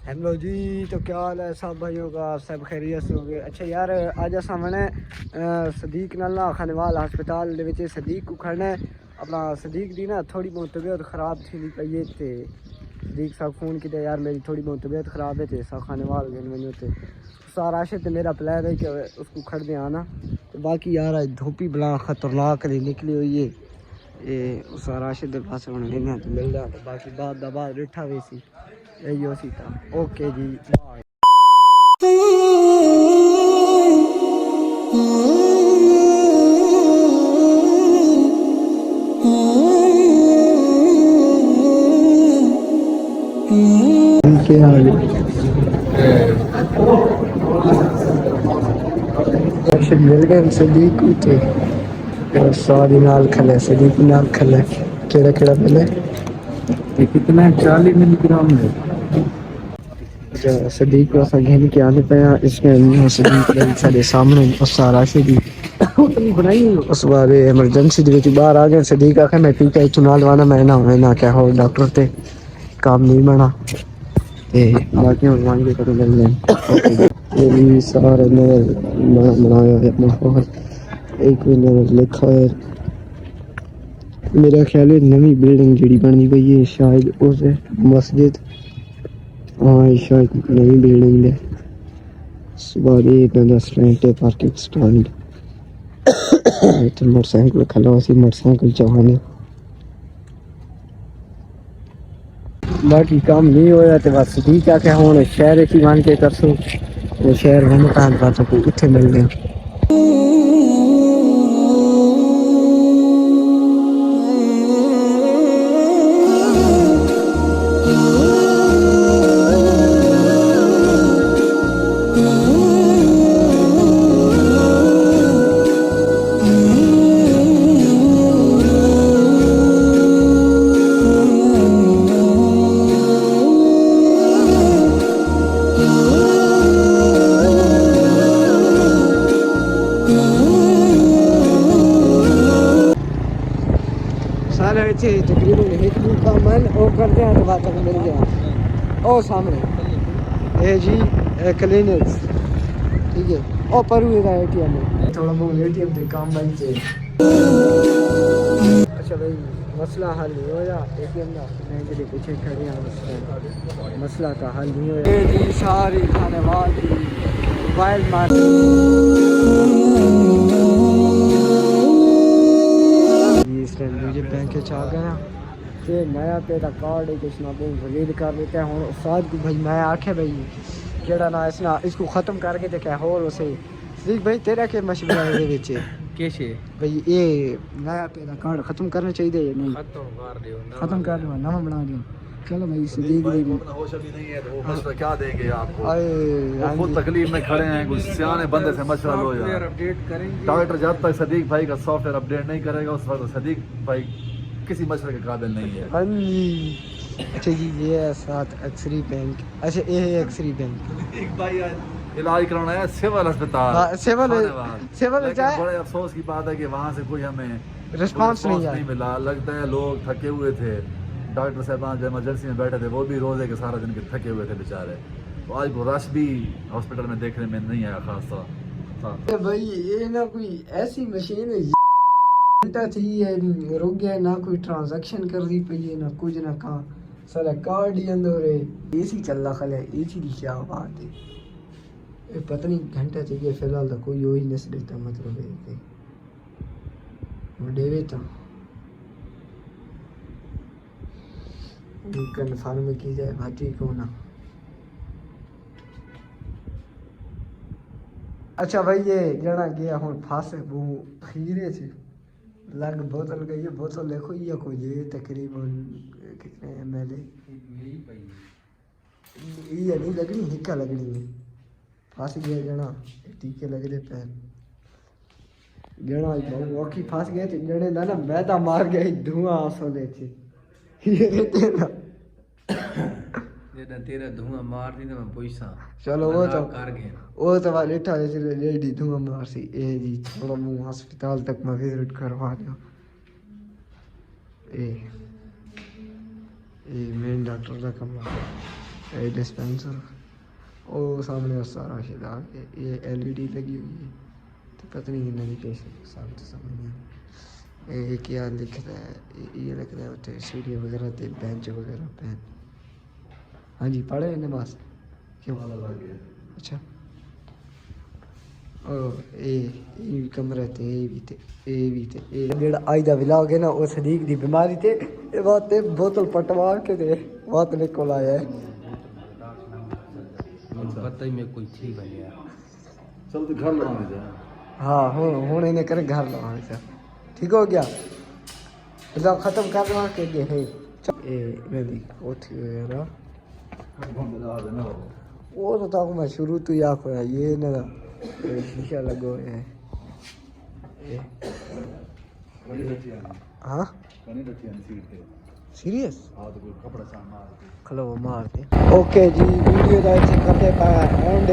Hello जी, तो क्या हाल है सब भाइयों का? सब खैरियत से होंगे। अच्छा यार, आज असा मैंने सदीक नाल ना खानेवाल हस्पताल दे विच सदीक को खड़ना है। अपना सदीक दी ना थोड़ी बहुत तबीयत ख़राब थी पई है ते सदीक साहब फ़ोन किया यार मेरी थोड़ी बहुत तबीयत ख़राब है ते सा खानेवाल गए वनो ते सारा राशिद मेरा प्लान है कि उसको खड़ दे आना। तो बाकी यार आज धोपी बला ख़तरनाक निकली हुई है। ये उस राशिद के पास होने तो मिल रहा तो बाकी बाद रिठा भी सी यही सी था। ओके जी, बाय। मिल गए सदीक थे सारी नाल खले सदीक नाल खले केड़ा केड़ा मिले ये कितना 40 मिलीग्राम है। सदीक को असा घेन के आने पे इसमें सदीक सारे सामने उस सारा से भी उतनी बनाई उस बार इमरजेंसी दे विच बाहर आ गए। सदीक आखे मैं टीका चुना लवाना मैं ना क्या हो डॉक्टर ते काम नहीं बना ते बाकी हम मांगे तो मिल गए। ये भी सारे ने बनाया है अपना फोन एक ने लिखा है। मेरा ख्याल है नवी बिल्डिंग जी बननी पई है शायद उस मस्जिद। हाँ शायद नवी बिल्डिंग है। सुबह एक रेस्टोरेंट है पार्किंग स्टैंड मोटरसाइकिल खड़ा सी मोटरसाइकिल चलाने बाकी काम नहीं होया तो बस ठीक है। हूँ शहर की मान के करसो तो शहर वन पान को इतने मिलने सारे अच्छे तकरीबन एक दिन का मन और करते हैं तो बात तक मिल गया। ओ सामने ये जी क्लिनिक्स ठीक है। ओ पर हुएगा एटीएम में थोड़ा बहुत एटीएम से काम बन से। अच्छा भाई मसला हल नहीं होया एटीएम का मैं जो पीछे खड़े हैं मसला का हल नहीं होया। ये जी सारी खाने वाली मोबाइल मार मुझे बैंक आ गया तो नया तेरा कार्ड है कुछ ना बहुत वलीद कर लेते हैं हूँ उस्ताद को भाई मैं आखे भाई केड़ा ना इसको ख़त्म करके तो क्या हो उसे देख भाई तेरा के मशवरा है विच कैसे भाई ये नया तेरा कार्ड ख़त्म करना चाहिए या नहीं? ख़त्म कर दो नवा बना दो। चलो भाई सदीक भाई को अपना होश अभी नहीं है तो वो मशवरा क्या देंगे आपको। वो खुद आए तकलीफ में खड़े हैं, कुछ सियाने बंदे से मशवरा लो यार। अपडेट करेंगे। डॉक्टर जब तक सदीक भाई का सॉफ्टवेयर अपडेट नहीं करेगा उस वक्त सदीक भाई किसी मशवरे के काबिल नहीं है। हाँ जी। अच्छा जी ये है साथ एक्सरी बैंक। अच्छा ये है एक्सरी बैंक। एक भाई इलाज कराना है सिविल अस्पताल। हाँ सिविल लेकिन जाए बड़े अफसोस की बात है कि वहाँ से कोई हमें रिस्पांस नहीं आया। नहीं मिला। लगता है लोग थके हुए थे। डॉक्टर साहब जो इमरजेंसी में बैठे थे वो भी रोजे के सारा दिन के थके हुए थे बेचारे। तो आज वो रश भी हॉस्पिटल में देखने में नहीं आया खास तौर। भाई ये ना कोई ऐसी मशीन है घंटा थी है रुक गया ना कोई ट्रांजैक्शन कर दी पई है ना कुछ ना कहा सारा कार्ड ही अंदर है एसी चल रहा खले एसी की क्या बात है। ये पता नहीं घंटा चाहिए फिलहाल तो कोई वही नस देता मतलब है वो देवे तो कन्फर्म की जाए भाटी को ना। अच्छा भाई ये जना गया हूँ फांस वो खीरे से लग बोतल गई है बोतल देखो ये कोई ये तकरीबन कितने ml ये नहीं लगनी हिक्का लगनी है फांस गया जना टीके लग रहे पैर जना वॉकी फांस गए थे जने ना मैदा मार गया धुआं आंसू ले थे ये तेरा तेरा धुआं मार दी तो मैं पैसा चलो वो तो कर गया वो तो वाले लेटा जैसे लेडी धुआं मार सी ए जी थोड़ा मुंह अस्पताल तक मैं विजिट करवा दो। ए मेन डॉक्टर का कमरा ये डिस्पेंसर वो सामने उस सारा शिदा ये एलईडी लगी हुई है तो पता नहीं कितने की सामने समझ नहीं ये क्या लिख रहा है ये लिख रहा है उठे सीढ़ी वगैरह ते बेंच वगैरह पेन हाँ जी पढ़े नमाज क्यों अच्छा ओ ये भी कमरे ते ये भी ते ये जेड़ा आज दा व्लॉग है ना वो सदीक दी बीमारी ते ये बात ते बोतल पटवा के दे बात निकल आया है पता ही में कोई ठीक है यार चल तो घर लगा जा हाँ हूँ इन्हें करे घर लगा ठीक हो गया इधर ख़त्म करना के लिए है ये मेरी कोठी वगैरह वो तो था मैं शुरू तो या खोया ये ना ये शीशा लगो है ये हाँ सीरियस कपड़ा सामान खलो मार दे ओके जी वीडियो का ऐसे करते पाया एंड